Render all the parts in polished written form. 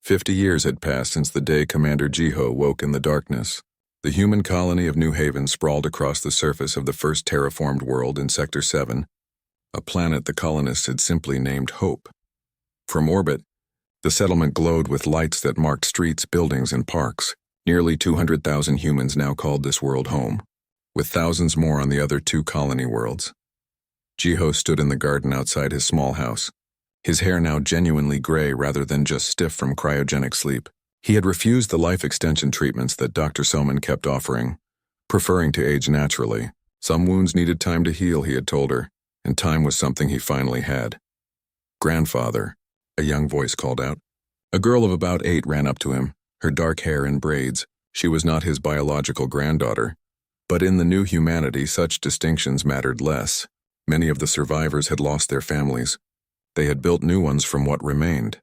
50 years had passed since the day Commander Jiho woke in the darkness. The human colony of New Haven sprawled across the surface of the first terraformed world in Sector 7, a planet the colonists had simply named Hope. From orbit, the settlement glowed with lights that marked streets, buildings, and parks. Nearly 200,000 humans now called this world home, with thousands more on the other two colony worlds. Jiho stood in the garden outside his small house, his hair now genuinely gray rather than just stiff from cryogenic sleep. He had refused the life extension treatments that Dr. Soman kept offering, preferring to age naturally. Some wounds needed time to heal, he had told her, and time was something he finally had. "Grandfather," a young voice called out. A girl of about 8 ran up to him, her dark hair in braids. She was not his biological granddaughter, but in the new humanity such distinctions mattered less. Many of the survivors had lost their families. They had built new ones from what remained.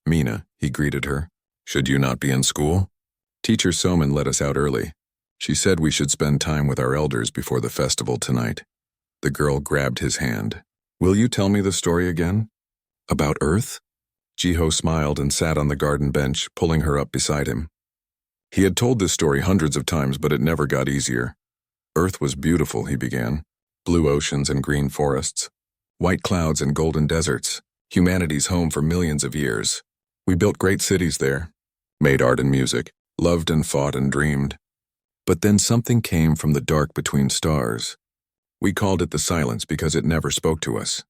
"Mina," he greeted her. "Should you not be in school?" "Teacher Soman let us out early. She said we should spend time with our elders before the festival tonight." The girl grabbed his hand. "Will you tell me the story again? About Earth?" Jiho smiled and sat on the garden bench, pulling her up beside him. He had told this story hundreds of times, but it never got easier. "Earth was beautiful," he began. "Blue oceans and green forests, white clouds and golden deserts, humanity's home for millions of years. We built great cities there, made art and music, loved and fought and dreamed. But then something came from the dark between stars. We called it the silence because it never spoke to us.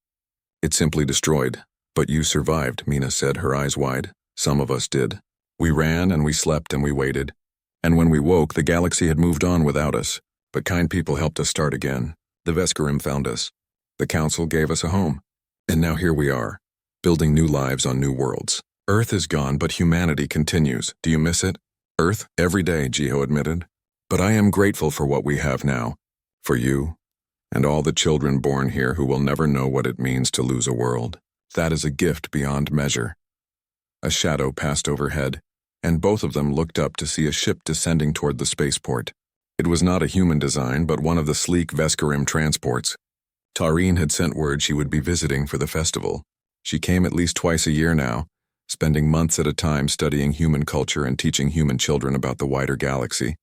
It simply destroyed. But you survived," Mina said, her eyes wide. "Some of us did. We ran and we slept and we waited. And when we woke, the galaxy had moved on without us. But kind people helped us start again. The Vescarim found us. The Council gave us a home. And now here we are, building new lives on new worlds. Earth is gone, but humanity continues. Do you miss it?" "Earth, every day," Jiho admitted. "But I am grateful for what we have now. For you, and all the children born here who will never know what it means to lose a world. That is a gift beyond measure." A shadow passed overhead, and both of them looked up to see a ship descending toward the spaceport. It was not a human design, but one of the sleek Vescarim transports. Tareen had sent word she would be visiting for the festival. She came at least twice a year now, spending months at a time studying human culture and teaching human children about the wider galaxy.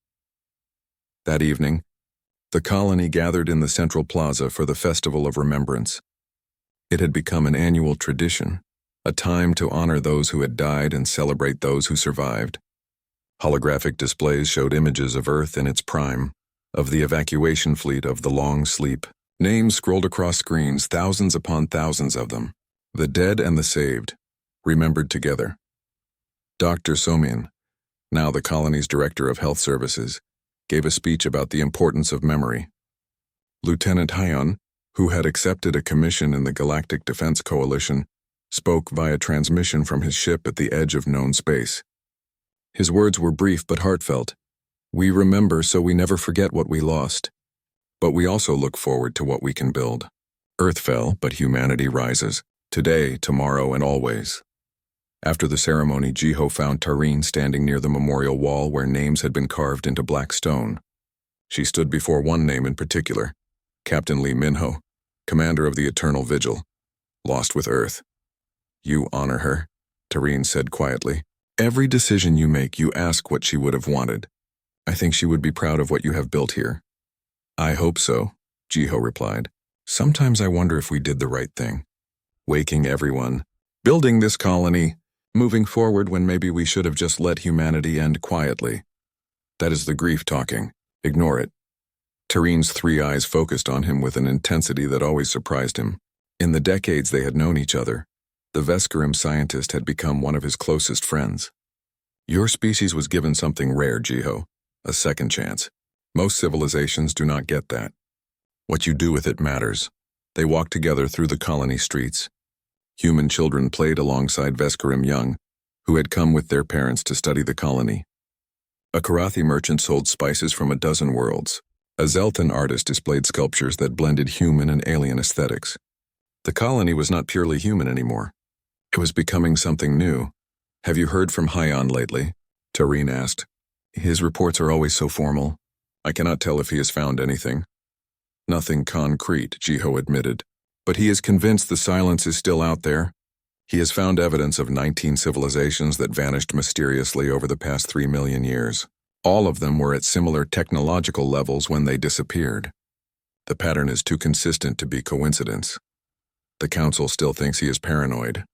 That evening, the colony gathered in the central plaza for the Festival of Remembrance. It had become an annual tradition, a time to honor those who had died and celebrate those who survived. Holographic displays showed images of Earth in its prime, of the evacuation fleet of the Long Sleep. Names scrolled across screens, thousands upon thousands of them. The dead and the saved, remembered together. Dr. Somin, now the colony's director of health services, gave a speech about the importance of memory. Lieutenant Hyon, who had accepted a commission in the Galactic Defense Coalition, spoke via transmission from his ship at the edge of known space. His words were brief but heartfelt. "We remember so we never forget what we lost. But we also look forward to what we can build. Earth fell, but humanity rises. Today, tomorrow, and always." After the ceremony, Jiho found Tareen standing near the memorial wall where names had been carved into black stone. She stood before one name in particular, Captain Lee Minho, commander of the Eternal Vigil, lost with Earth. "You honor her," Tareen said quietly. "Every decision you make, you ask what she would have wanted. I think she would be proud of what you have built here." "I hope so," Jiho replied. "Sometimes I wonder if we did the right thing. Waking everyone, building this colony, moving forward when maybe we should have just let humanity end quietly. That is the grief talking. Ignore it." Tareen's 3 eyes focused on him with an intensity that always surprised him. In the decades they had known each other, the Vescarim scientist had become one of his closest friends. "Your species was given something rare, Jiho, a second chance. Most civilizations do not get that. What you do with it matters." They walked together through the colony streets. Human children played alongside Vescarim young, who had come with their parents to study the colony. A Karathi merchant sold spices from a dozen worlds. A Zeltan artist displayed sculptures that blended human and alien aesthetics. The colony was not purely human anymore. It was becoming something new. "Have you heard from Hyon lately?" Tareen asked. "His reports are always so formal. I cannot tell if he has found anything." "Nothing concrete," Jiho admitted. "But he is convinced the silence is still out there. He has found evidence of 19 civilizations that vanished mysteriously over the past 3 million years. All of them were at similar technological levels when they disappeared. The pattern is too consistent to be coincidence. The Council still thinks he is paranoid.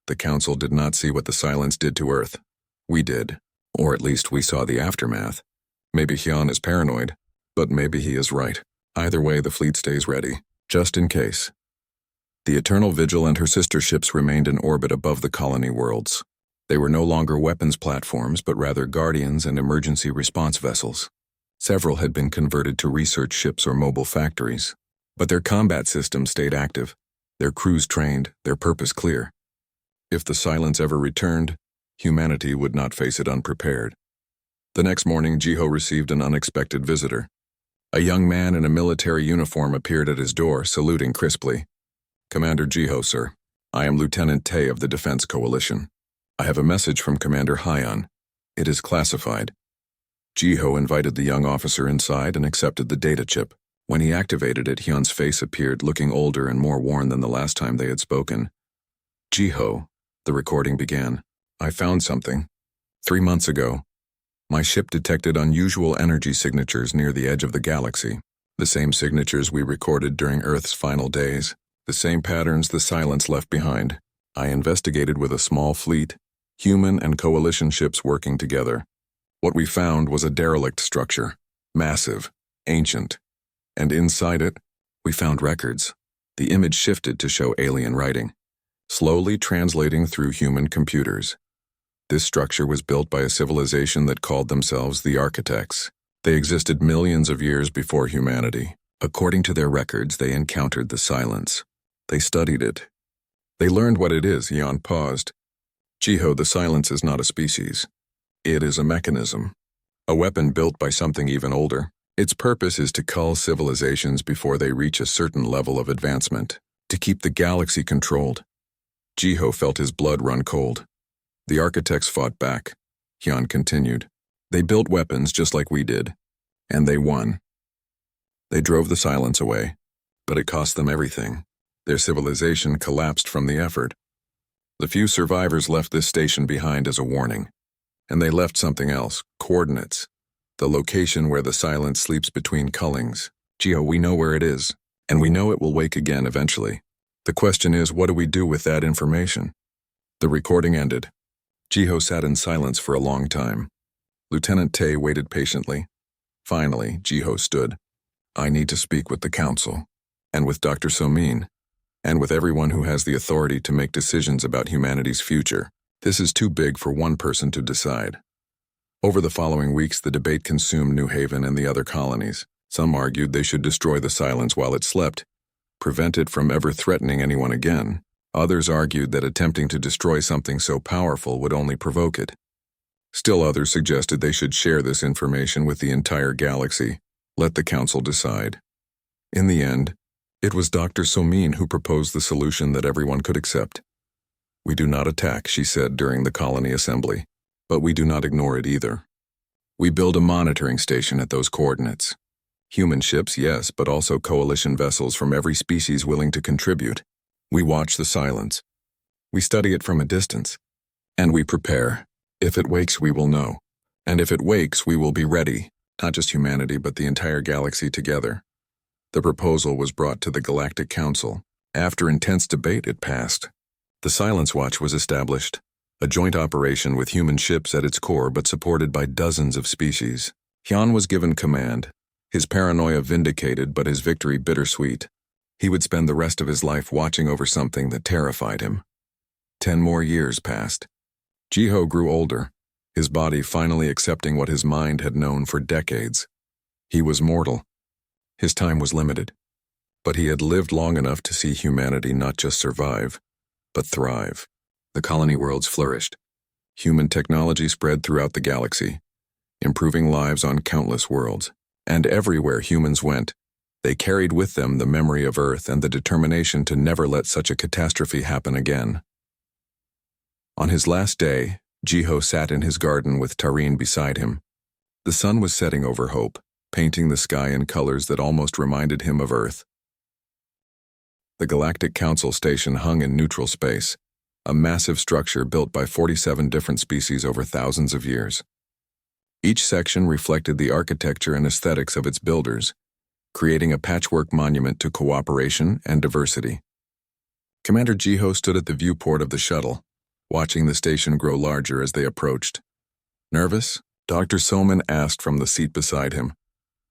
The Council did not see what the silence did to Earth. We did. Or at least we saw the aftermath. Maybe Hyun is paranoid, but maybe he is right. Either way, the fleet stays ready, just in case. The Eternal Vigil and her sister ships remained in orbit above the colony worlds. They were no longer weapons platforms, but rather guardians and emergency response vessels. Several had been converted to research ships or mobile factories. But their combat systems stayed active, their crews trained, their purpose clear. If the silence ever returned, humanity would not face it unprepared. The next morning, Jiho received an unexpected visitor. A young man in a military uniform appeared at his door, saluting crisply. "Commander Jiho, sir. I am Lieutenant Tae of the Defense Coalition. I have a message from Commander Hyun. It is classified." Jiho invited the young officer inside and accepted the data chip. When he activated it, Hyun's face appeared, looking older and more worn than the last time they had spoken. "Jiho," the recording began, "I found something. 3 months ago, my ship detected unusual energy signatures near the edge of the galaxy. The same signatures we recorded during Earth's final days. The same patterns the silence left behind. I investigated with a small fleet, human and coalition ships working together. What we found was a derelict structure, massive, ancient. And inside it, we found records. The image shifted to show alien writing, slowly translating through human computers. This structure was built by a civilization that called themselves the Architects. They existed millions of years before humanity. According to their records, they encountered the silence. They studied it. They learned what it is. Hyun paused. "Jiho, the silence is not a species. It is a mechanism. A weapon built by something even older. Its purpose is to cull civilizations before they reach a certain level of advancement, to keep the galaxy controlled." Jiho felt his blood run cold. "The Architects fought back," Hyun continued. "They built weapons just like we did, and they won. They drove the silence away, but it cost them everything. Their civilization collapsed from the effort. The few survivors left this station behind as a warning. And they left something else, coordinates. The location where the silence sleeps between cullings. Jiho, we know where it is, and we know it will wake again eventually. The question is, what do we do with that information?" The recording ended. Jiho sat in silence for a long time. Lieutenant Tae waited patiently. Finally, Jiho stood. "I need to speak with the Council, and with Dr. Somin, and with everyone who has the authority to make decisions about humanity's future. This is too big for one person to decide." Over the following weeks, the debate consumed New Haven and the other colonies. Some argued they should destroy the silence while it slept, prevent it from ever threatening anyone again. Others argued that attempting to destroy something so powerful would only provoke it. Still others suggested they should share this information with the entire galaxy. Let the Council decide. In the end, it was Dr. Somin who proposed the solution that everyone could accept. "We do not attack," she said during the colony assembly, "but we do not ignore it either. We build a monitoring station at those coordinates. Human ships, yes, but also coalition vessels from every species willing to contribute. We watch the silence. We study it from a distance. And we prepare. If it wakes, we will know. And if it wakes, we will be ready, not just humanity, but the entire galaxy together." The proposal was brought to the Galactic Council. After intense debate, it passed. The Silence Watch was established, a joint operation with human ships at its core but supported by dozens of species. Hyun was given command, his paranoia vindicated but his victory bittersweet. He would spend the rest of his life watching over something that terrified him. 10 more years passed. Jiho grew older, his body finally accepting what his mind had known for decades. He was mortal. His time was limited. But he had lived long enough to see humanity not just survive, but thrive. The colony worlds flourished. Human technology spread throughout the galaxy, improving lives on countless worlds. And everywhere humans went, they carried with them the memory of Earth and the determination to never let such a catastrophe happen again. On his last day, Jiho sat in his garden with Tareen beside him. The sun was setting over Hope, painting the sky in colors that almost reminded him of Earth. The Galactic Council station hung in neutral space, a massive structure built by 47 different species over thousands of years. Each section reflected the architecture and aesthetics of its builders, creating a patchwork monument to cooperation and diversity. Commander Jiho stood at the viewport of the shuttle, watching the station grow larger as they approached. Nervous? Dr. Soman asked from the seat beside him.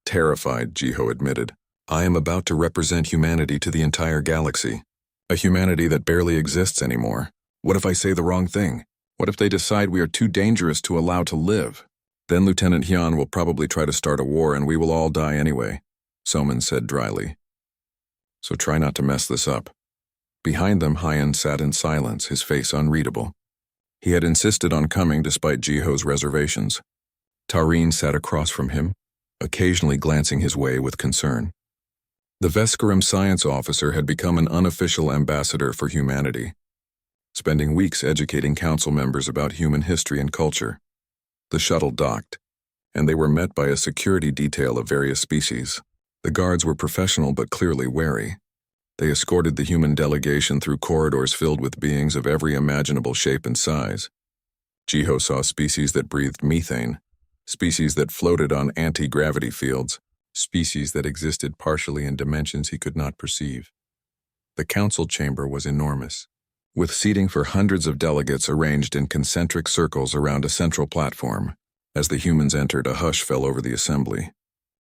Terrified, Jiho admitted. I am about to represent humanity to the entire galaxy. A humanity that barely exists anymore. What if I say the wrong thing? What if they decide we are too dangerous to allow to live? Then Lieutenant Hyun will probably try to start a war and we will all die anyway, Soman said dryly. So try not to mess this up. Behind them, Hyun sat in silence, his face unreadable. He had insisted on coming despite Jiho's reservations. Tareen sat across from him, occasionally glancing his way with concern. The Vescarum science officer had become an unofficial ambassador for humanity, spending weeks educating council members about human history and culture. The shuttle docked, and they were met by a security detail of various species. The guards were professional but clearly wary. They escorted the human delegation through corridors filled with beings of every imaginable shape and size. Jiho saw species that breathed methane, species that floated on anti-gravity fields, species that existed partially in dimensions he could not perceive. The council chamber was enormous, with seating for hundreds of delegates arranged in concentric circles around a central platform. As the humans entered, a hush fell over the assembly.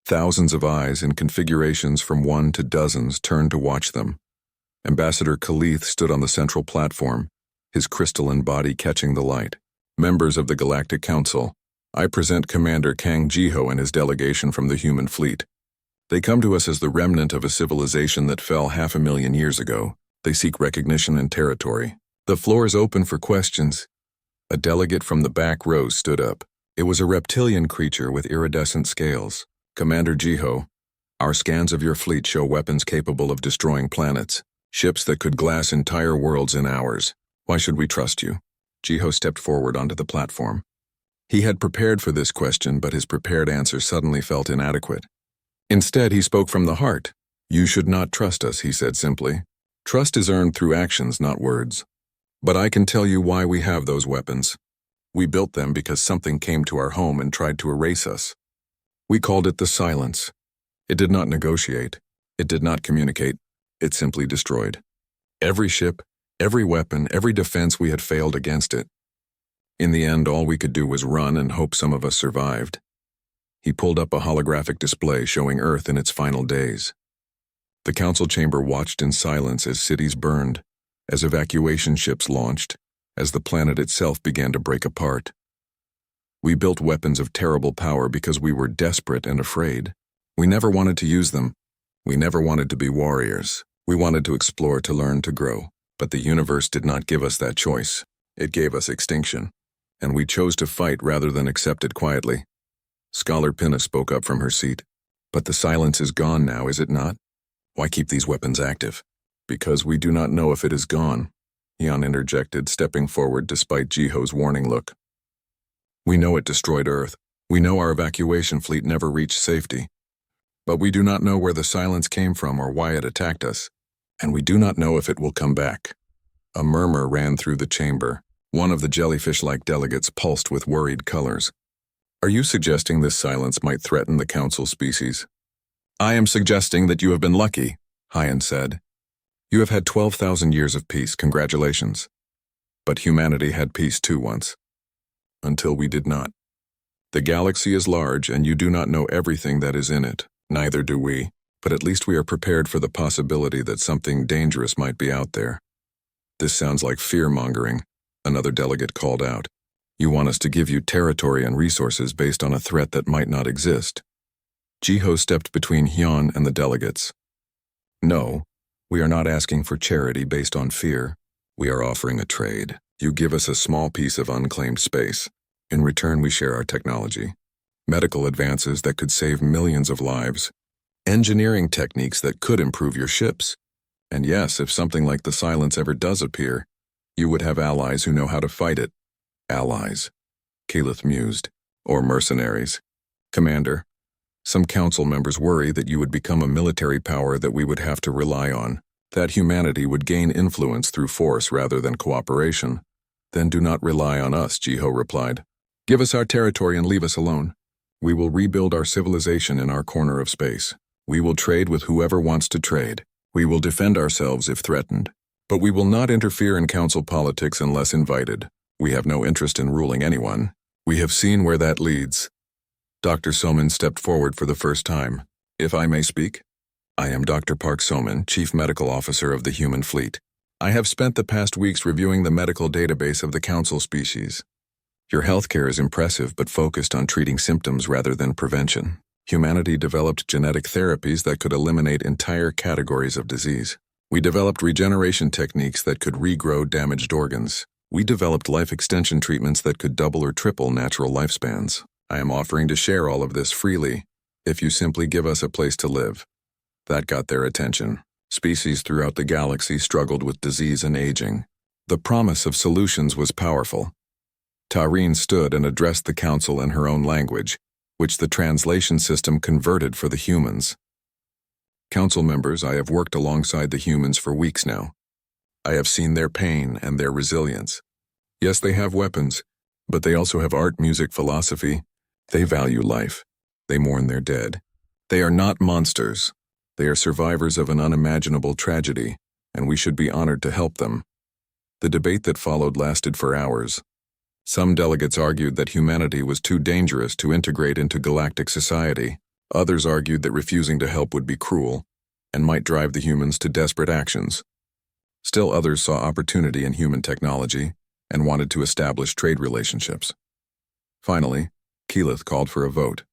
Thousands of eyes in configurations from 1 to dozens turned to watch them. Ambassador Khalith stood on the central platform, his crystalline body catching the light. Members of the Galactic Council, I present Commander Kang Jiho and his delegation from the human fleet. They come to us as the remnant of a civilization that fell 500,000 years ago. They seek recognition and territory. The floor is open for questions. A delegate from the back row stood up. It was a reptilian creature with iridescent scales. Commander Jiho, our scans of your fleet show weapons capable of destroying planets, ships that could glass entire worlds in hours. Why should we trust you? Jiho stepped forward onto the platform. He had prepared for this question, but his prepared answer suddenly felt inadequate. Instead, he spoke from the heart. You should not trust us, he said simply. Trust is earned through actions, not words. But I can tell you why we have those weapons. We built them because something came to our home and tried to erase us. We called it the silence. It did not negotiate. It did not communicate. It simply destroyed. Every ship, every weapon, every defense we had failed against it. In the end, all we could do was run and hope some of us survived. He pulled up a holographic display showing Earth in its final days. The council chamber watched in silence as cities burned, as evacuation ships launched, as the planet itself began to break apart. We built weapons of terrible power because we were desperate and afraid. We never wanted to use them. We never wanted to be warriors. We wanted to explore, to learn, to grow. But the universe did not give us that choice. It gave us extinction. And we chose to fight rather than accept it quietly. Scholar Pinna spoke up from her seat. But the silence is gone now, is it not? Why keep these weapons active? Because we do not know if it is gone, Hyun interjected, stepping forward despite Jiho's warning look. We know it destroyed Earth. We know our evacuation fleet never reached safety. But we do not know where the silence came from or why it attacked us. And we do not know if it will come back. A murmur ran through the chamber. One of the jellyfish-like delegates pulsed with worried colors. Are you suggesting this silence might threaten the council species? I am suggesting that you have been lucky, Hyun said. You have had 12,000 years of peace, congratulations. But humanity had peace too once. Until we did not. The galaxy is large and you do not know everything that is in it. Neither do we, but at least we are prepared for the possibility that something dangerous might be out there. This sounds like fear-mongering, another delegate called out. You want us to give you territory and resources based on a threat that might not exist. Jiho stepped between Hyun and the delegates. No, we are not asking for charity based on fear. We are offering a trade. You give us a small piece of unclaimed space. In return, we share our technology. Medical advances that could save millions of lives. Engineering techniques that could improve your ships. And yes, if something like the silence ever does appear, you would have allies who know how to fight it. Allies, Kalith mused, or mercenaries. Commander, some council members worry that you would become a military power that we would have to rely on. that humanity would gain influence through force rather than cooperation. Then do not rely on us, Jiho replied. Give us our territory and leave us alone. We will rebuild our civilization in our corner of space. We will trade with whoever wants to trade. We will defend ourselves if threatened. But we will not interfere in council politics unless invited. We have no interest in ruling anyone. We have seen where that leads. Dr. Soman stepped forward for the first time. If I may speak? I am Dr. Park Soman, Chief Medical Officer of the Human Fleet. I have spent the past weeks reviewing the medical database of the Council species. Your healthcare is impressive but focused on treating symptoms rather than prevention. Humanity developed genetic therapies that could eliminate entire categories of disease. We developed regeneration techniques that could regrow damaged organs. We developed life extension treatments that could double or triple natural lifespans. I am offering to share all of this freely, if you simply give us a place to live. That got their attention. Species throughout the galaxy struggled with disease and aging. The promise of solutions was powerful. Taurine stood and addressed the council in her own language, which the translation system converted for the humans. Council members, I have worked alongside the humans for weeks now. I have seen their pain and their resilience. Yes, they have weapons, but they also have art, music, philosophy. They value life. They mourn their dead. They are not monsters. They are survivors of an unimaginable tragedy, and we should be honored to help them. The debate that followed lasted for hours. Some delegates argued that humanity was too dangerous to integrate into galactic society. Others argued that refusing to help would be cruel and might drive the humans to desperate actions. Still others saw opportunity in human technology and wanted to establish trade relationships. Finally, Keyleth called for a vote.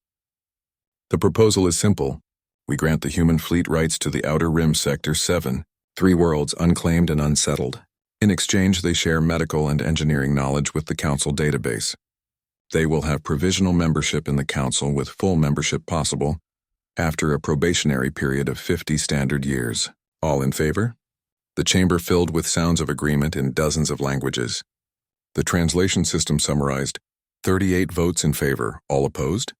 The proposal is simple. We grant the human fleet rights to the Outer Rim Sector 7, 3 worlds unclaimed and unsettled. In exchange, they share medical and engineering knowledge with the Council database. They will have provisional membership in the Council with full membership possible after a probationary period of 50 standard years. All in favor? The chamber filled with sounds of agreement in dozens of languages. The translation system summarized 38 votes in favor, all opposed?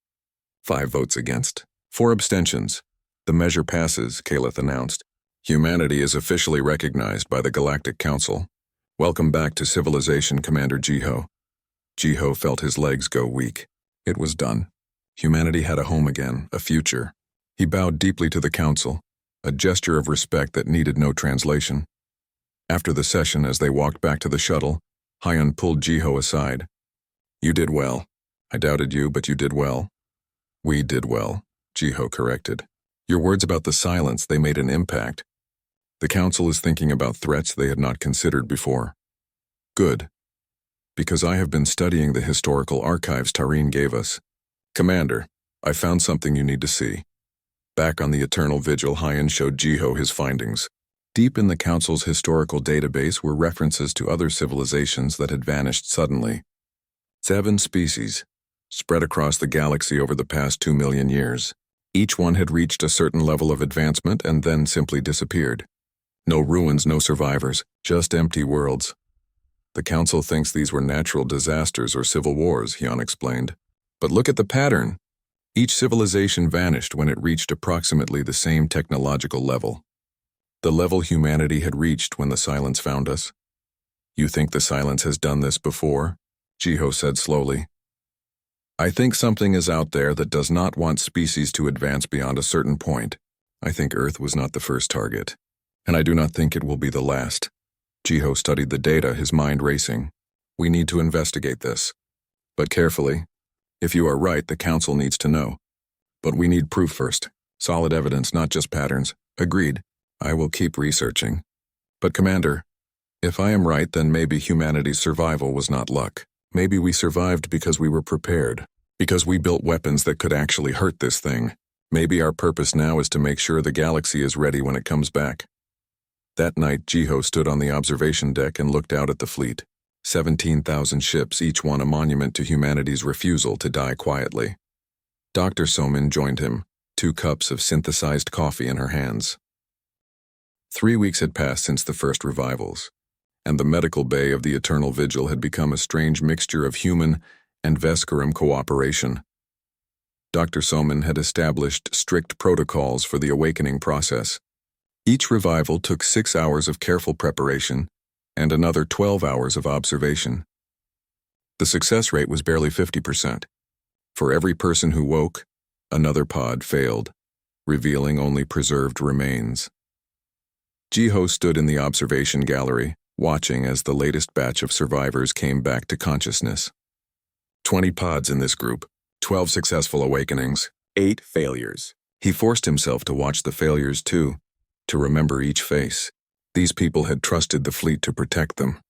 5 votes against. 4 abstentions. The measure passes, Keyleth announced. Humanity is officially recognized by the Galactic Council. Welcome back to civilization, Commander Jiho. Jiho felt his legs go weak. It was done. Humanity had a home again, a future. He bowed deeply to the Council, a gesture of respect that needed no translation. After the session, as they walked back to the shuttle, Hyun pulled Jiho aside. You did well. I doubted you, but you did well. We did well, Jiho corrected. Your words about the silence, they made an impact. The Council is thinking about threats they had not considered before. Good. Because I have been studying the historical archives Taurine gave us. Commander, I found something you need to see. Back on the Eternal Vigil, Hyun showed Jiho his findings. Deep in the Council's historical database were references to other civilizations that had vanished suddenly. 7 species, spread across the galaxy over the past 2 million years. Each one had reached a certain level of advancement and then simply disappeared. No ruins, no survivors, just empty worlds. The Council thinks these were natural disasters or civil wars, Hyun explained. But look at the pattern. Each civilization vanished when it reached approximately the same technological level. The level humanity had reached when the silence found us. You think the silence has done this before? Jiho said slowly. I think something is out there that does not want species to advance beyond a certain point. I think Earth was not the first target, and I do not think it will be the last. Jiho studied the data, his mind racing. We need to investigate this. But carefully. If you are right, the Council needs to know. But we need proof first. Solid evidence, not just patterns. Agreed. I will keep researching. But Commander, if I am right, then maybe humanity's survival was not luck. Maybe we survived because we were prepared. Because we built weapons that could actually hurt this thing. Maybe our purpose now is to make sure the galaxy is ready when it comes back. That night, Jiho stood on the observation deck and looked out at the fleet. 17,000 ships, each one a monument to humanity's refusal to die quietly. Dr. Soman joined him, 2 cups of synthesized coffee in her hands. 3 weeks had passed since the first revivals, and the medical bay of the Eternal Vigil had become a strange mixture of human and Vescarum cooperation. Dr. Soman had established strict protocols for the awakening process. Each revival took 6 hours of careful preparation and another 12 hours of observation. The success rate was barely 50%. For every person who woke, another pod failed, revealing only preserved remains. Jiho stood in the observation gallery, watching as the latest batch of survivors came back to consciousness. 20 pods in this group, 12 successful awakenings, 8 failures. He forced himself to watch the failures too, to remember each face. These people had trusted the fleet to protect them,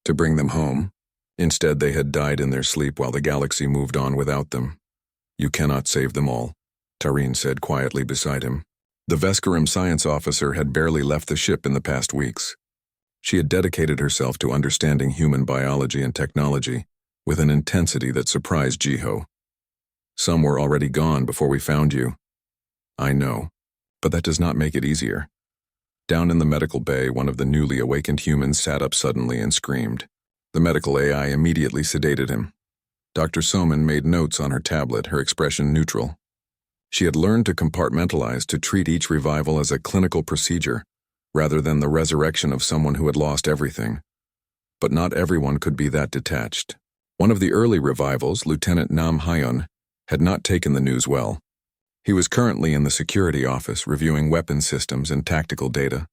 to bring them home. Instead, they had died in their sleep while the galaxy moved on without them. You cannot save them all, Tareen said quietly beside him. The Vescarum science officer had barely left the ship in the past weeks. She had dedicated herself to understanding human biology and technology with an intensity that surprised Jiho. Some were already gone before we found you. I know, but that does not make it easier. Down in the medical bay, one of the newly awakened humans sat up suddenly and screamed. The medical AI immediately sedated him. Dr. Soman made notes on her tablet, her expression neutral. She had learned to compartmentalize, to treat each revival as a clinical procedure, rather than the resurrection of someone who had lost everything. But not everyone could be that detached. One of the early revivals, Lieutenant Nam Hyun, had not taken the news well. He was currently in the security office reviewing weapon systems and tactical data.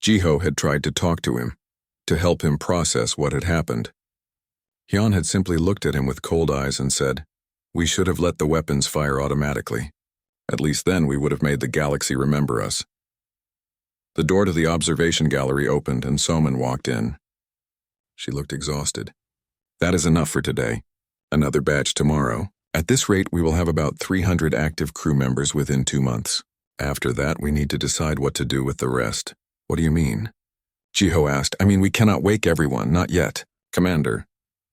Jiho had tried to talk to him, to help him process what had happened. Hyun had simply looked at him with cold eyes and said, "We should have let the weapons fire automatically. At least then we would have made the galaxy remember us." The door to the observation gallery opened and Soman walked in. She looked exhausted. "That is enough for today. Another batch tomorrow. At this rate, we will have about 300 active crew members within 2 months. After that, we need to decide what to do with the rest." "What do you mean?" Jiho asked. "I mean, we cannot wake everyone, not yet. Commander,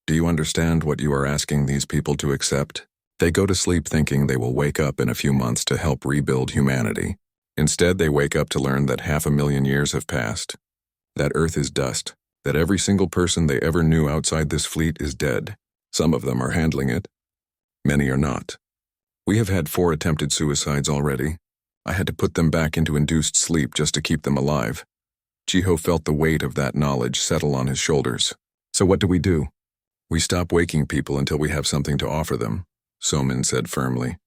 do you understand what you are asking these people to accept? They go to sleep thinking they will wake up in a few months to help rebuild humanity. Instead, they wake up to learn that 500,000 years have passed, that Earth is dust, that every single person they ever knew outside this fleet is dead. Some of them are handling it. Many are not. We have had 4 attempted suicides already. I had to put them back into induced sleep just to keep them alive." Jiho felt the weight of that knowledge settle on his shoulders. "So what do? We stop waking people until we have something to offer them," Soman said firmly.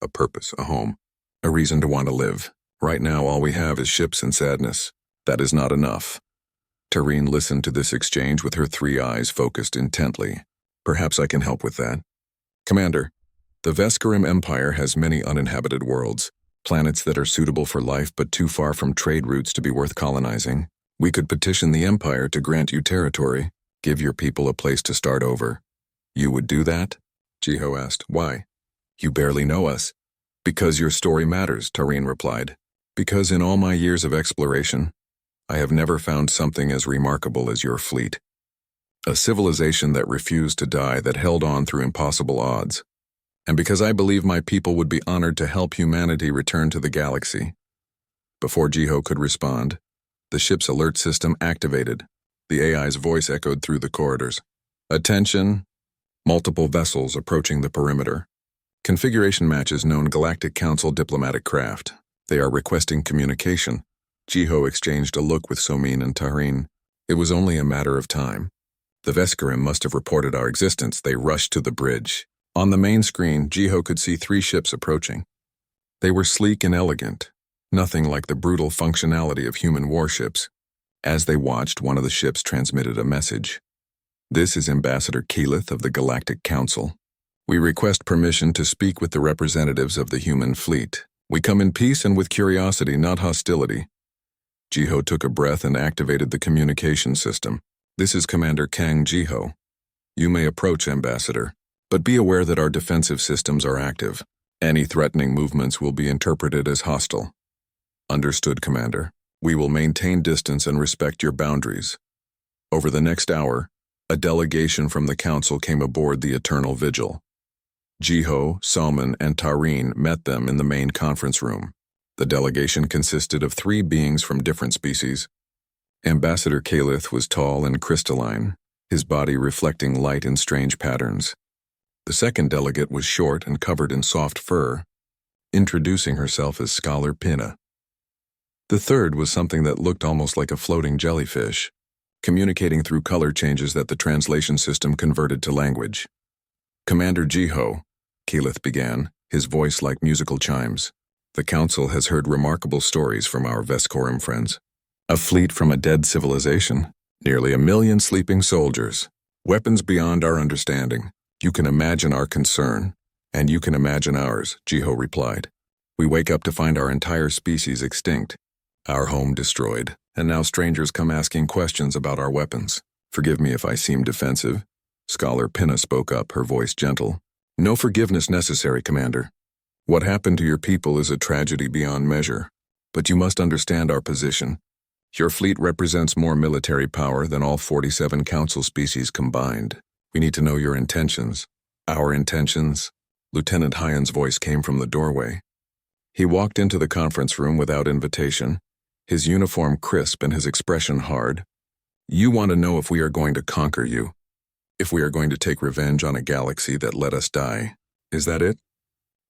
"A purpose, a home, a reason to want to live. Right now all we have is ships and sadness. That is not enough." Tareen listened to this exchange with her 3 eyes focused intently. "Perhaps I can help with that. Commander, the Vescarum Empire has many uninhabited worlds, planets that are suitable for life but too far from trade routes to be worth colonizing. We could petition the Empire to grant you territory, give your people a place to start over. You would do that?" Jiho asked. "Why? You barely know us." "Because your story matters," Tareen replied. "Because in all my years of exploration, I have never found something as remarkable as your fleet. A civilization that refused to die, that held on through impossible odds. And because I believe my people would be honored to help humanity return to the galaxy." Before Jiho could respond, the ship's alert system activated. The AI's voice echoed through the corridors. "Attention! Multiple vessels approaching the perimeter. Configuration matches known Galactic Council diplomatic craft. They are requesting communication." Jiho exchanged a look with Somin and Tareen. It was only a matter of time. The Vescarum must have reported our existence. They rushed to the bridge. On the main screen, Jiho could see 3 ships approaching. They were sleek and elegant, nothing like the brutal functionality of human warships. As they watched, one of the ships transmitted a message. "This is Ambassador Keyleth of the Galactic Council. We request permission to speak with the representatives of the human fleet. We come in peace and with curiosity, not hostility." Jiho took a breath and activated the communication system. "This is Commander Kang Jiho. You may approach, Ambassador, but be aware that our defensive systems are active. Any threatening movements will be interpreted as hostile." "Understood, Commander. We will maintain distance and respect your boundaries." Over the next hour, a delegation from the Council came aboard the Eternal Vigil. Jiho, Salman, and Tareen met them in the main conference room. The delegation consisted of 3 beings from different species. Ambassador Keyleth was tall and crystalline, his body reflecting light in strange patterns. The second delegate was short and covered in soft fur, introducing herself as Scholar Pinna. The third was something that looked almost like a floating jellyfish, communicating through color changes that the translation system converted to language. Commander Jiho, Keyleth began, his voice like musical chimes. The Council has heard remarkable stories from our Vescorum friends. A fleet from a dead civilization, nearly 1 million sleeping soldiers, weapons beyond our understanding. You can imagine our concern, and you can imagine ours, Jiho replied. We wake up to find our entire species extinct, our home destroyed, and now strangers come asking questions about our weapons. Forgive me if I seem defensive. Scholar Pinna spoke up, her voice gentle. No forgiveness necessary, Commander. What happened to your people is a tragedy beyond measure, but you must understand our position. Your fleet represents more military power than all 47 Council species combined. We need to know your intentions. Our intentions? Lieutenant Hyan's voice came from the doorway. He walked into the conference room without invitation, his uniform crisp and his expression hard. You want to know if we are going to conquer you. If we are going to take revenge on a galaxy that let us die. Is that it?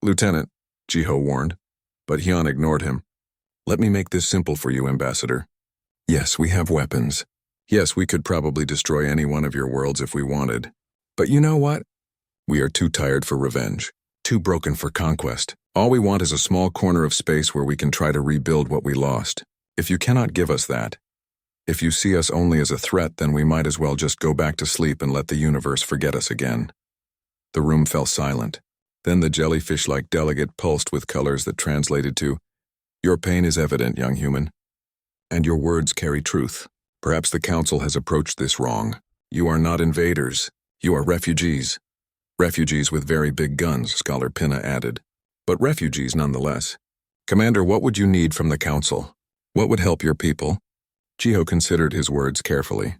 Lieutenant, Jiho warned, but Hyun ignored him. Let me make this simple for you, Ambassador. Yes, we have weapons. Yes, we could probably destroy any one of your worlds if we wanted. But you know what? We are too tired for revenge, too broken for conquest. All we want is a small corner of space where we can try to rebuild what we lost. If you cannot give us that, if you see us only as a threat, then we might as well just go back to sleep and let the universe forget us again. The room fell silent. Then the jellyfish-like delegate pulsed with colors that translated to, Your pain is evident, young human. And your words carry truth. Perhaps the Council has approached this wrong. You are not invaders. You are refugees. Refugees with very big guns, Scholar Pinna added. But refugees nonetheless. Commander, what would you need from the Council? What would help your people? Jiho considered his words carefully.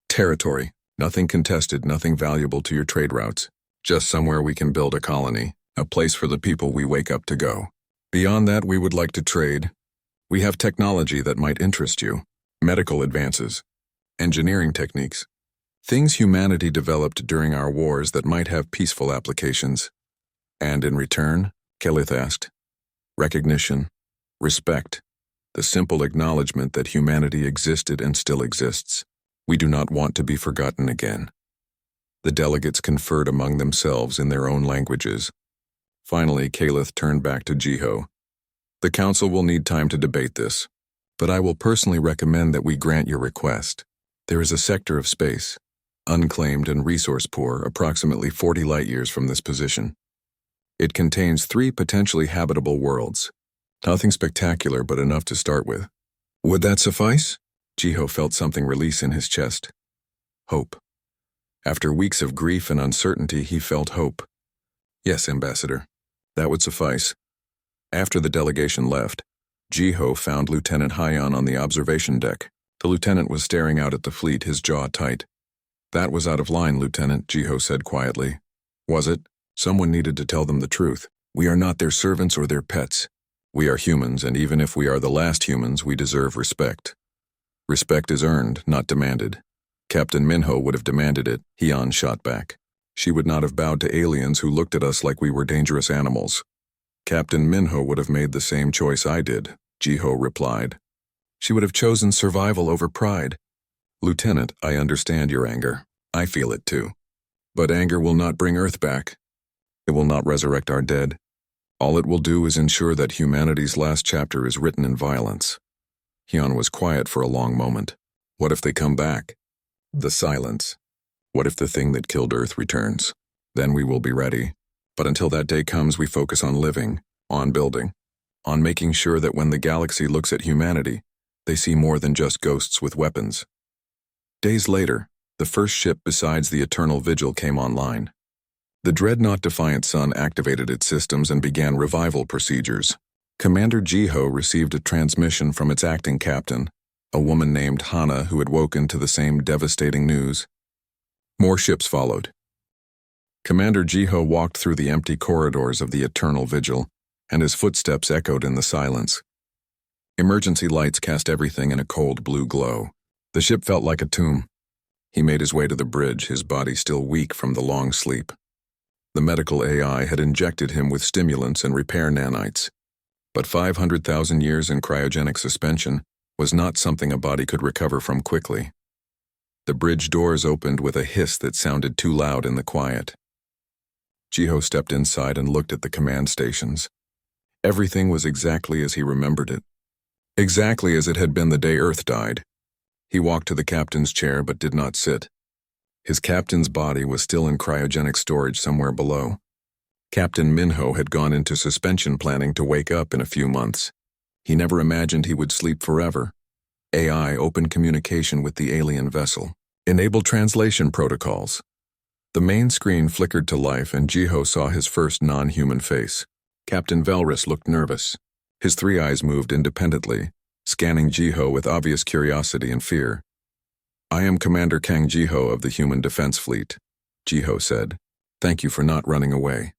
Territory. Nothing contested, nothing valuable to your trade routes. Just somewhere we can build a colony, a place for the people we wake up to go. Beyond that, we would like to trade. We have technology that might interest you. Medical advances. Engineering techniques. Things humanity developed during our wars that might have peaceful applications. And in return, Keyleth asked, recognition, respect, the simple acknowledgement that humanity existed and still exists. We do not want to be forgotten again. The delegates conferred among themselves in their own languages. Finally, Keyleth turned back to Jiho. The Council will need time to debate this, but I will personally recommend that we grant your request. There is a sector of space, unclaimed and resource poor, approximately 40 light-years from this position. It contains 3 potentially habitable worlds. Nothing spectacular, but enough to start with. Would that suffice? Jiho felt something release in his chest. Hope. After weeks of grief and uncertainty, he felt hope. Yes, Ambassador. That would suffice. After the delegation left, Jiho found Lieutenant Hyan on the observation deck. The lieutenant was staring out at the fleet, his jaw tight. That was out of line, Lieutenant, Jiho said quietly. Was it? Someone needed to tell them the truth. We are not their servants or their pets. We are humans, and even if we are the last humans, we deserve respect. Respect is earned, not demanded. Captain Minho would have demanded it, Hyun shot back. She would not have bowed to aliens who looked at us like we were dangerous animals. Captain Minho would have made the same choice I did, Jiho replied. She would have chosen survival over pride. Lieutenant, I understand your anger. I feel it too. But anger will not bring Earth back. It will not resurrect our dead. All it will do is ensure that humanity's last chapter is written in violence. Hyun was quiet for a long moment. What if they come back? The silence. What if the thing that killed Earth returns? Then we will be ready. But until that day comes, we focus on living, on building, on making sure that when the galaxy looks at humanity, they see more than just ghosts with weapons. Days later, the first ship besides the Eternal Vigil came online. The dreadnought Defiant Sun activated its systems and began revival procedures. Commander Jiho received a transmission from its acting captain, a woman named Hana who had woken to the same devastating news. More ships followed. Commander Jiho walked through the empty corridors of the Eternal Vigil, and his footsteps echoed in the silence. Emergency lights cast everything in a cold blue glow. The ship felt like a tomb. He made his way to the bridge, his body still weak from the long sleep. The medical AI had injected him with stimulants and repair nanites. But 500,000 years in cryogenic suspension was not something a body could recover from quickly. The bridge doors opened with a hiss that sounded too loud in the quiet. Jiho stepped inside and looked at the command stations. Everything was exactly as he remembered it. Exactly as it had been the day Earth died. He walked to the captain's chair but did not sit. His captain's body was still in cryogenic storage somewhere below. Captain Minho had gone into suspension planning to wake up in a few months. He never imagined he would sleep forever. AI opened communication with the alien vessel. Enabled translation protocols. The main screen flickered to life and Jiho saw his first non-human face. Captain Velrus looked nervous. His three eyes moved independently, scanning Jiho with obvious curiosity and fear. "I am Commander Kang Jiho of the Human Defense Fleet," Jiho said. "Thank you for not running away."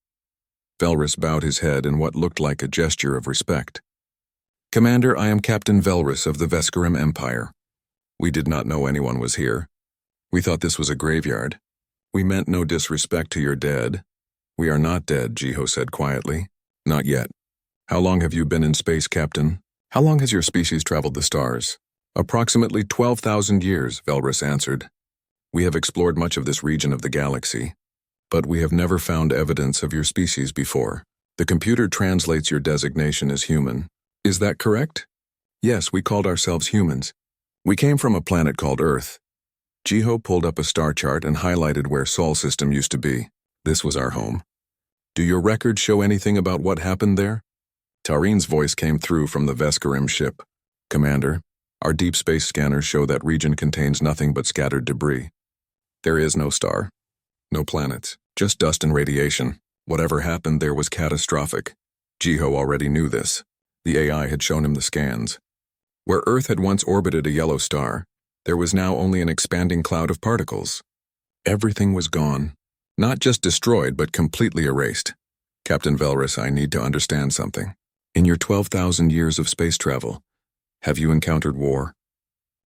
Velrus bowed his head in what looked like a gesture of respect. "Commander, I am Captain Velrus of the Vescarim Empire. We did not know anyone was here. We thought this was a graveyard. We meant no disrespect to your dead." "We are not dead," Jiho said quietly. "Not yet. How long have you been in space, Captain? How long has your species traveled the stars?" "Approximately 12,000 years," Velrus answered. "We have explored much of this region of the galaxy, but we have never found evidence of your species before. The computer translates your designation as human. Is that correct?" "Yes, we called ourselves humans. We came from a planet called Earth." Jiho pulled up a star chart and highlighted where Sol system used to be. "This was our home. Do your records show anything about what happened there?" Tarin's voice came through from the Vescarim ship. "Commander, our deep space scanners show that region contains nothing but scattered debris. There is no star, no planets, just dust and radiation. Whatever happened there was catastrophic." Jiho already knew this. The AI had shown him the scans. Where Earth had once orbited a yellow star, there was now only an expanding cloud of particles. Everything was gone. Not just destroyed, but completely erased. "Captain Velrus, I need to understand something. In your 12,000 years of space travel, have you encountered war?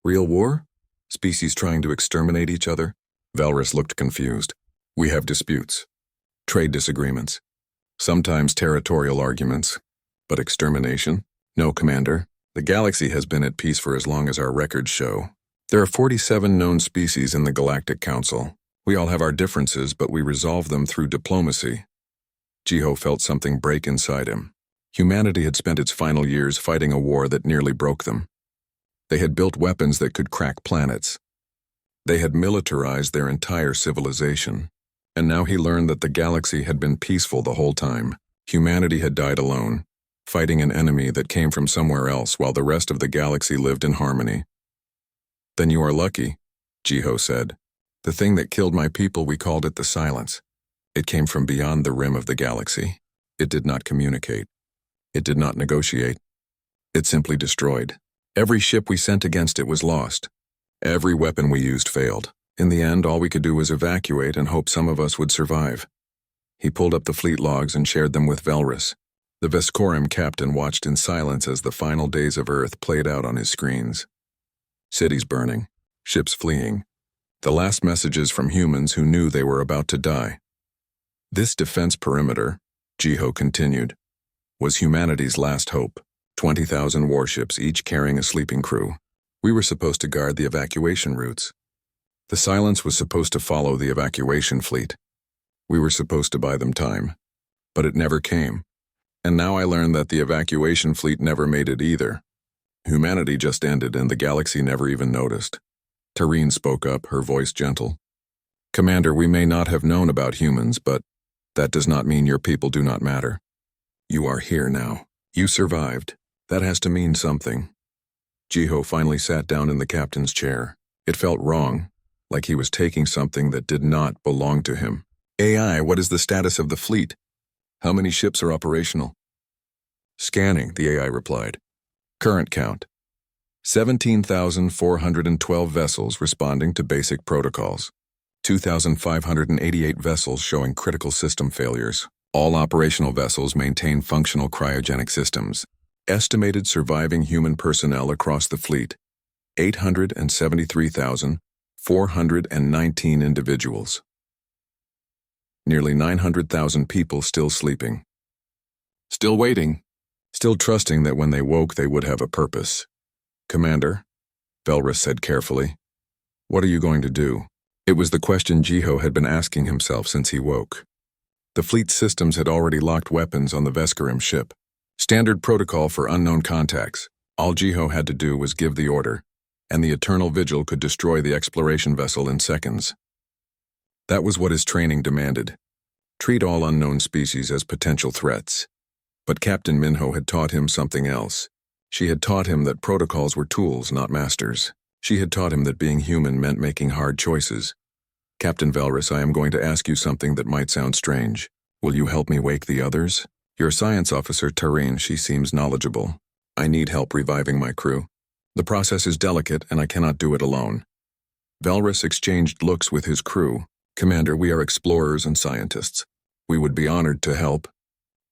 Real war? Species trying to exterminate each other?" Velrus looked confused. "We have disputes. Trade disagreements. Sometimes territorial arguments. But extermination? No, Commander. The galaxy has been at peace for as long as our records show. There are 47 known species in the Galactic Council. We all have our differences, but we resolve them through diplomacy." Jiho felt something break inside him. Humanity had spent its final years fighting a war that nearly broke them. They had built weapons that could crack planets. They had militarized their entire civilization. And now he learned that the galaxy had been peaceful the whole time. Humanity had died alone, fighting an enemy that came from somewhere else while the rest of the galaxy lived in harmony. "Then you are lucky," Jiho said. "The thing that killed my people, we called it the Silence. It came from beyond the rim of the galaxy. It did not communicate. It did not negotiate. It simply destroyed. Every ship we sent against it was lost. Every weapon we used failed. In the end, all we could do was evacuate and hope some of us would survive." He pulled up the fleet logs and shared them with Velrus. The Vescarim captain watched in silence as the final days of Earth played out on his screens. Cities burning, ships fleeing. The last messages from humans who knew they were about to die. "This defense perimeter," Jiho continued, "was humanity's last hope. 20,000 warships, each carrying a sleeping crew. We were supposed to guard the evacuation routes. The Silence was supposed to follow the evacuation fleet. We were supposed to buy them time. But it never came. And now I learned that the evacuation fleet never made it either. Humanity just ended and the galaxy never even noticed." Tarin spoke up, her voice gentle. "Commander, we may not have known about humans, but that does not mean your people do not matter. You are here now. You survived. That has to mean something." Jiho finally sat down in the captain's chair. It felt wrong, like he was taking something that did not belong to him. "AI, what is the status of the fleet? How many ships are operational?" "Scanning," the AI replied. "Current count. 17,412 vessels responding to basic protocols. 2,588 vessels showing critical system failures. All operational vessels maintain functional cryogenic systems. Estimated surviving human personnel across the fleet, 873,419 individuals. Nearly 900,000 people still sleeping. Still waiting. still trusting that when they woke they would have a purpose. "Commander," Velrus said carefully, "what are you going to do?" It was the question Jiho had been asking himself since he woke. The fleet's systems had already locked weapons on the Vescarim ship. Standard protocol for unknown contacts. All Jiho had to do was give the order, and the Eternal Vigil could destroy the exploration vessel in seconds. That was what his training demanded. Treat all unknown species as potential threats. But Captain Minho had taught him something else. She had taught him that protocols were tools, not masters. She had taught him that being human meant making hard choices. "Captain Velrus, I am going to ask you something that might sound strange. Will you help me wake the others? Your science officer, Tareen, she seems knowledgeable. I need help reviving my crew. The process is delicate, and I cannot do it alone." Velrus exchanged looks with his crew. "Commander, we are explorers and scientists. We would be honored to help.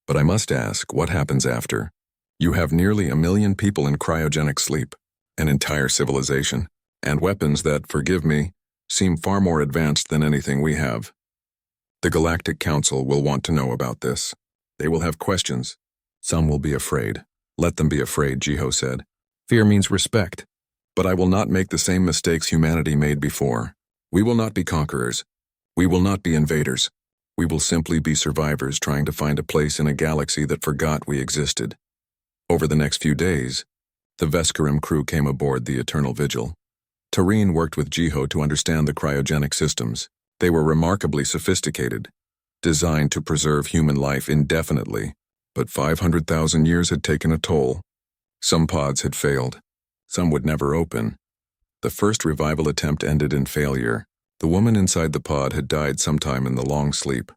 But I must ask, what happens after? You have nearly 1 million people in cryogenic sleep, an entire civilization, and weapons that, forgive me, seem far more advanced than anything we have. The Galactic Council will want to know about this. They will have questions. Some will be afraid. Let them be afraid," Jiho said. "Fear means respect. But I will not make the same mistakes humanity made before. We will not be conquerors. We will not be invaders. We will simply be survivors trying to find a place in a galaxy that forgot we existed." Over the next few days, the Vescarim crew came aboard the Eternal Vigil. Tareen worked with Jiho to understand the cryogenic systems. They were remarkably sophisticated, designed to preserve human life indefinitely, but 500,000 years had taken a toll. Some pods had failed. Some would never open. The first revival attempt ended in failure. The woman inside the pod had died sometime in the long sleep,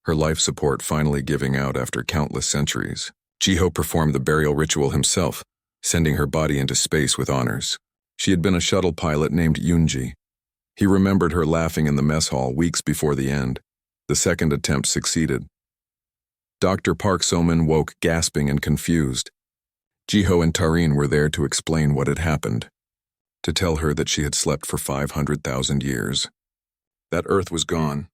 her life support finally giving out after countless centuries. Jiho performed the burial ritual himself, sending her body into space with honors. She had been a shuttle pilot named Yunji. He remembered her laughing in the mess hall weeks before the end. The second attempt succeeded. Dr. Park Soman woke gasping and confused. Jiho and Tareen were there to explain what had happened, to tell her that she had slept for 500,000 years, that Earth was gone,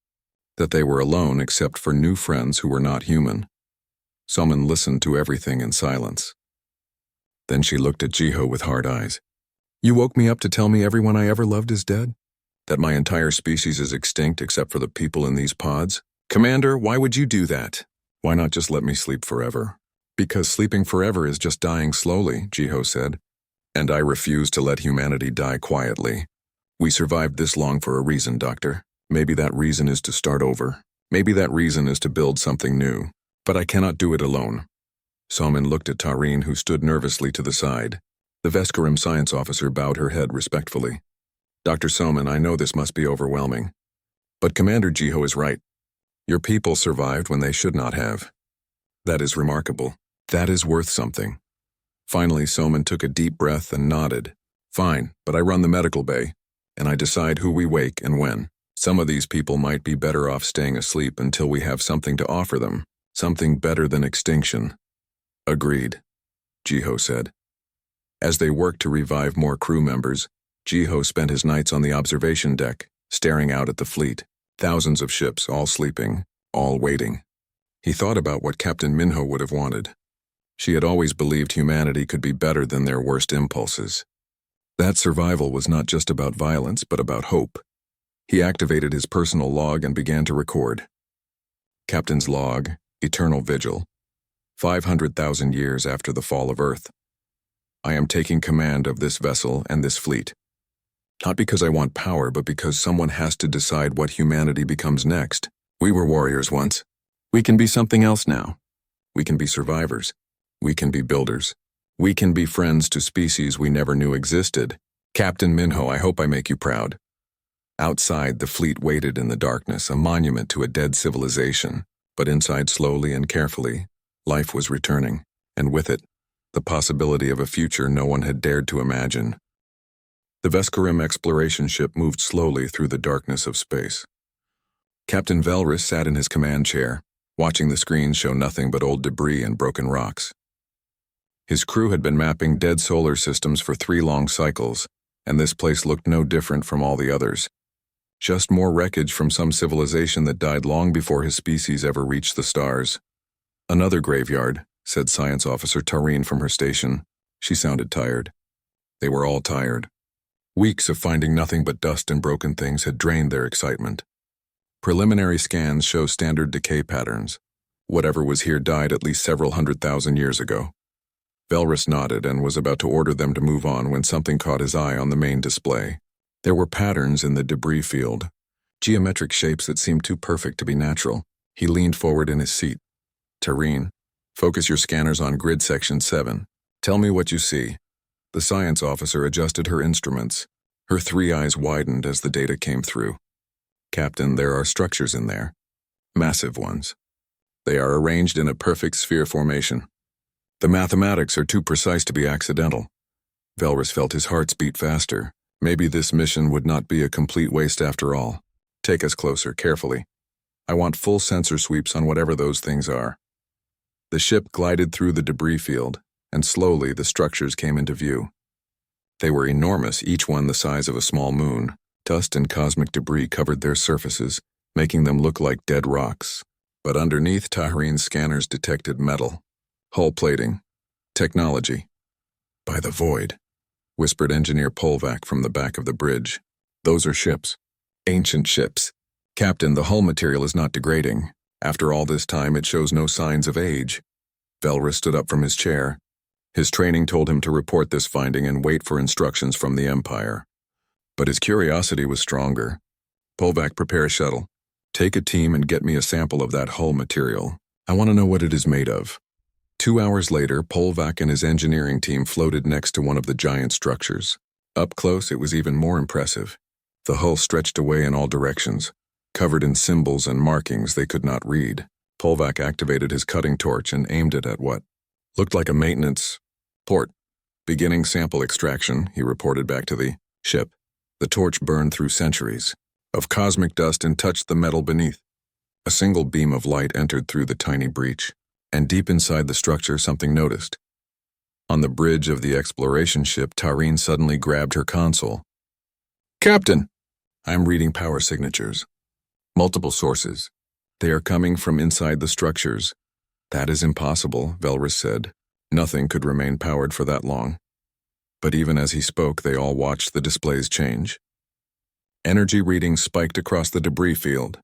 that they were alone except for new friends who were not human. Soman listened to everything in silence. Then she looked at Jiho with hard eyes. "You woke me up to tell me everyone I ever loved is dead? That my entire species is extinct except for the people in these pods? Commander, why would you do that? Why not just let me sleep forever?" "Because sleeping forever is just dying slowly," Jiho said. "And I refuse to let humanity die quietly. We survived this long for a reason, Doctor. Maybe that reason is to start over. Maybe that reason is to build something new. But I cannot do it alone." Soman looked at Tareen, who stood nervously to the side. The Vescarim science officer bowed her head respectfully. "Dr. Soman, I know this must be overwhelming. But Commander Jiho is right. Your people survived when they should not have. That is remarkable. That is worth something." Finally, Soman took a deep breath and nodded. "Fine, but I run the medical bay, and I decide who we wake and when. Some of these people might be better off staying asleep until we have something to offer them, something better than extinction." "Agreed," Jiho said. As they worked to revive more crew members, Jiho spent his nights on the observation deck, staring out at the fleet. Thousands of ships, all sleeping, all waiting. He thought about what Captain Minho would have wanted. She had always believed humanity could be better than their worst impulses. That survival was not just about violence, but about hope. He activated his personal log and began to record. Captain's log, Eternal Vigil. 500,000 years after the fall of Earth. I am taking command of this vessel and this fleet. Not because I want power, but because someone has to decide what humanity becomes next. We were warriors once. We can be something else now. We can be survivors. We can be builders. We can be friends to species we never knew existed. Captain Minho, I hope I make you proud." Outside, the fleet waited in the darkness, a monument to a dead civilization. But inside, slowly and carefully, life was returning, and with it, the possibility of a future no one had dared to imagine. The Vescarim exploration ship moved slowly through the darkness of space. Captain Velrus sat in his command chair, watching the screens show nothing but old debris and broken rocks. His crew had been mapping dead solar systems for 3 long cycles, and this place looked no different from all the others. Just more wreckage from some civilization that died long before his species ever reached the stars. Another graveyard, said Science Officer Tareen from her station. She sounded tired. They were all tired. Weeks of finding nothing but dust and broken things had drained their excitement. Preliminary scans show standard decay patterns. Whatever was here died at least several 100,000 years ago. Velrus nodded and was about to order them to move on when something caught his eye on the main display. There were patterns in the debris field, geometric shapes that seemed too perfect to be natural. He leaned forward in his seat. Tareen, focus your scanners on grid section 7. Tell me what you see. The science officer adjusted her instruments. Her 3 eyes widened as the data came through. Captain, there are structures in there. Massive ones. They are arranged in a perfect sphere formation. The mathematics are too precise to be accidental. Velrus felt his heart beat faster. Maybe this mission would not be a complete waste after all. Take us closer, carefully. I want full sensor sweeps on whatever those things are. The ship glided through the debris field, and slowly the structures came into view. They were enormous, each one the size of a small moon. Dust and cosmic debris covered their surfaces, making them look like dead rocks. But underneath, Tahireen's scanners detected metal. Hull plating. Technology. By the void, whispered Engineer Polvac from the back of the bridge. Those are ships. Ancient ships. Captain, the hull material is not degrading. After all this time, it shows no signs of age. Velrus stood up from his chair. His training told him to report this finding and wait for instructions from the Empire. But his curiosity was stronger. Polvac, prepare a shuttle. Take a team and get me a sample of that hull material. I want to know what it is made of. 2 hours later, Polvac and his engineering team floated next to one of the giant structures. Up close, it was even more impressive. The hull stretched away in all directions, covered in symbols and markings they could not read. Polvac activated his cutting torch and aimed it at what looked like a maintenance port. Beginning sample extraction, he reported back to the ship. The torch burned through centuries of cosmic dust and touched the metal beneath. A single beam of light entered through the tiny breach, and deep inside the structure something noticed. On the bridge of the exploration ship, Tareen suddenly grabbed her console. Captain! I'm reading power signatures. Multiple sources. They are coming from inside the structures. That is impossible, Velrus said. Nothing could remain powered for that long. But even as he spoke, they all watched the displays change. Energy readings spiked across the debris field.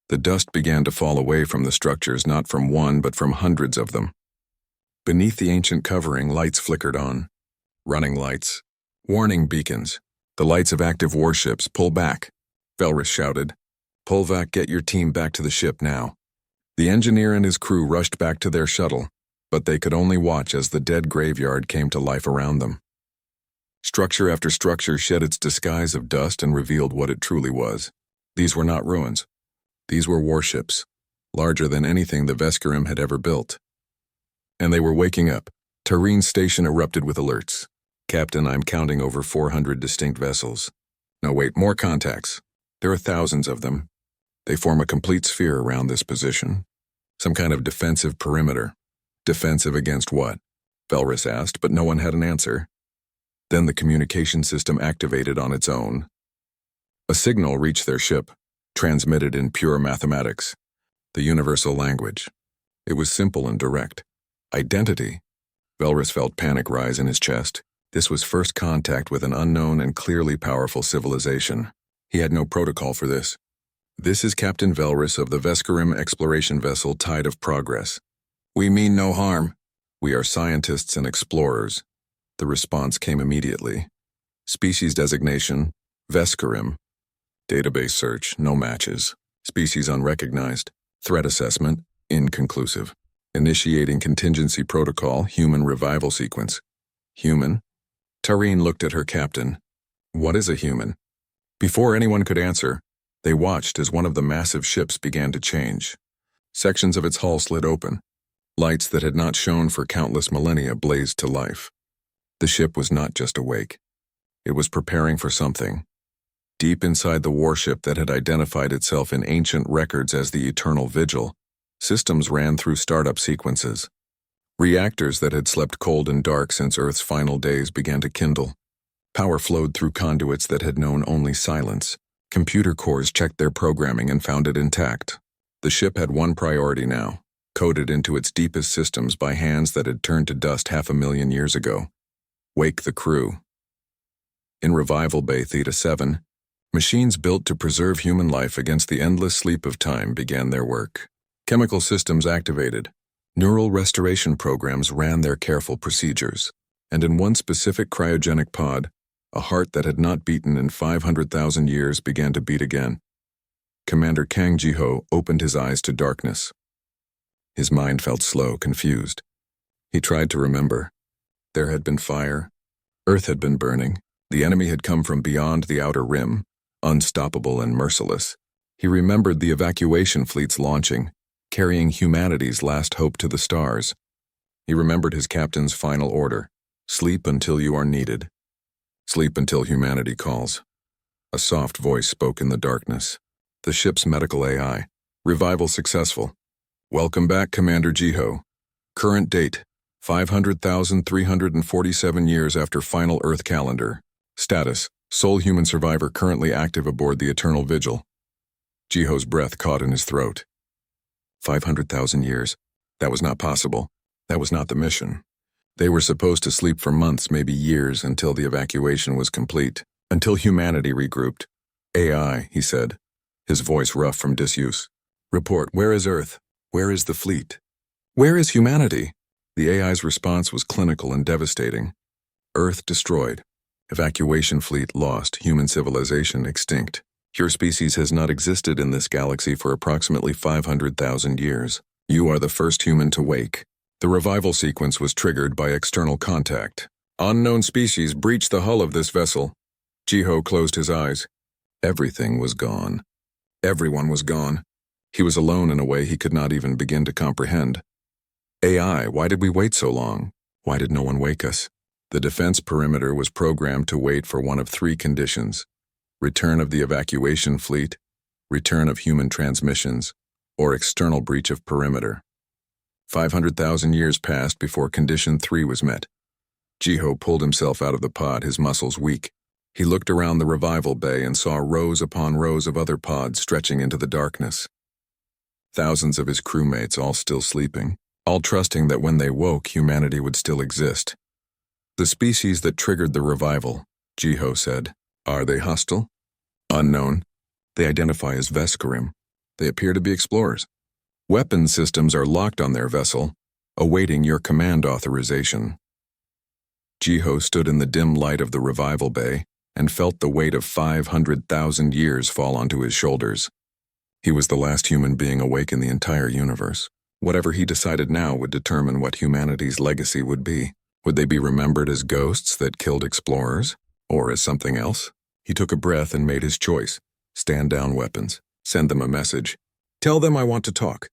The dust began to fall away from the structures, not from one, but from hundreds of them. Beneath the ancient covering, lights flickered on. Running lights. Warning beacons. The lights of active warships. Pull back, Velrus shouted. Polvac, get your team back to the ship now. The engineer and his crew rushed back to their shuttle, but they could only watch as the dead graveyard came to life around them. Structure after structure shed its disguise of dust and revealed what it truly was. These were not ruins. These were warships, larger than anything the Vescarim had ever built. And they were waking up. Tareen's station erupted with alerts. Captain, I'm counting over 400 distinct vessels. No, wait, more contacts. There are thousands of them. They form a complete sphere around this position. Some kind of defensive perimeter. Defensive against what? Velrus asked, but no one had an answer. Then the communication system activated on its own. A signal reached their ship, transmitted in pure mathematics, the universal language. It was simple and direct. Identity. Velrus felt panic rise in his chest. This was first contact with an unknown and clearly powerful civilization. He had no protocol for this. This is Captain Velrus of the Vescarim exploration vessel Tide of Progress. We mean no harm. We are scientists and explorers. The response came immediately. Species designation, Vescarim. Database search, no matches. Species unrecognized. Threat assessment, inconclusive. Initiating contingency protocol, human revival sequence. Human? Tareen looked at her captain. What is a human? Before anyone could answer, they watched as one of the massive ships began to change. Sections of its hull slid open. Lights that had not shone for countless millennia blazed to life. The ship was not just awake. It was preparing for something. Deep inside the warship that had identified itself in ancient records as the Eternal Vigil, systems ran through startup sequences. Reactors that had slept cold and dark since Earth's final days began to kindle. Power flowed through conduits that had known only silence. Computer cores checked their programming and found it intact. The ship had one priority now: coded into its deepest systems by hands that had turned to dust 500,000 years ago. Wake the crew. In Revival Bay Theta 7, machines built to preserve human life against the endless sleep of time began their work. Chemical systems activated. Neural restoration programs ran their careful procedures. And in one specific cryogenic pod, a heart that had not beaten in 500,000 years began to beat again. Commander Kang Jiho opened his eyes to darkness. His mind felt slow, confused. He tried to remember. There had been fire. Earth had been burning. The enemy had come from beyond the outer rim, unstoppable and merciless. He remembered the evacuation fleets launching, carrying humanity's last hope to the stars. He remembered his captain's final order: sleep until you are needed. Sleep until humanity calls. A soft voice spoke in the darkness. The ship's medical AI. Revival successful. Welcome back, Commander Jiho. Current date: 500,347 years after final Earth calendar. Status: sole human survivor currently active aboard the Eternal Vigil. Jiho's breath caught in his throat. 500,000 years. That was not possible. That was not the mission. They were supposed to sleep for months, maybe years, until the evacuation was complete, until humanity regrouped. AI, he said, his voice rough from disuse. Report, where is Earth? Where is the fleet? Where is humanity? The AI's response was clinical and devastating. Earth destroyed. Evacuation fleet lost. Human civilization extinct. Your species has not existed in this galaxy for approximately 500,000 years. You are the first human to wake. The revival sequence was triggered by external contact. Unknown species breached the hull of this vessel. Jiho closed his eyes. Everything was gone. Everyone was gone. He was alone in a way he could not even begin to comprehend. AI, why did we wait so long? Why did no one wake us? The defense perimeter was programmed to wait for one of three conditions: return of the evacuation fleet, return of human transmissions, or external breach of perimeter. 500,000 years passed before condition 3 was met. Jiho pulled himself out of the pod, his muscles weak. He looked around the revival bay and saw rows upon rows of other pods stretching into the darkness. Thousands of his crewmates all still sleeping, all trusting that when they woke, humanity would still exist. The species that triggered the revival, Jiho said. Are they hostile? Unknown. They identify as Vescarim. They appear to be explorers. Weapon systems are locked on their vessel, awaiting your command authorization. Jiho stood in the dim light of the revival bay and felt the weight of 500,000 years fall onto his shoulders. He was the last human being awake in the entire universe. Whatever he decided now would determine what humanity's legacy would be. Would they be remembered as ghosts that killed explorers, or as something else? He took a breath and made his choice. Stand down weapons. Send them a message. Tell them I want to talk.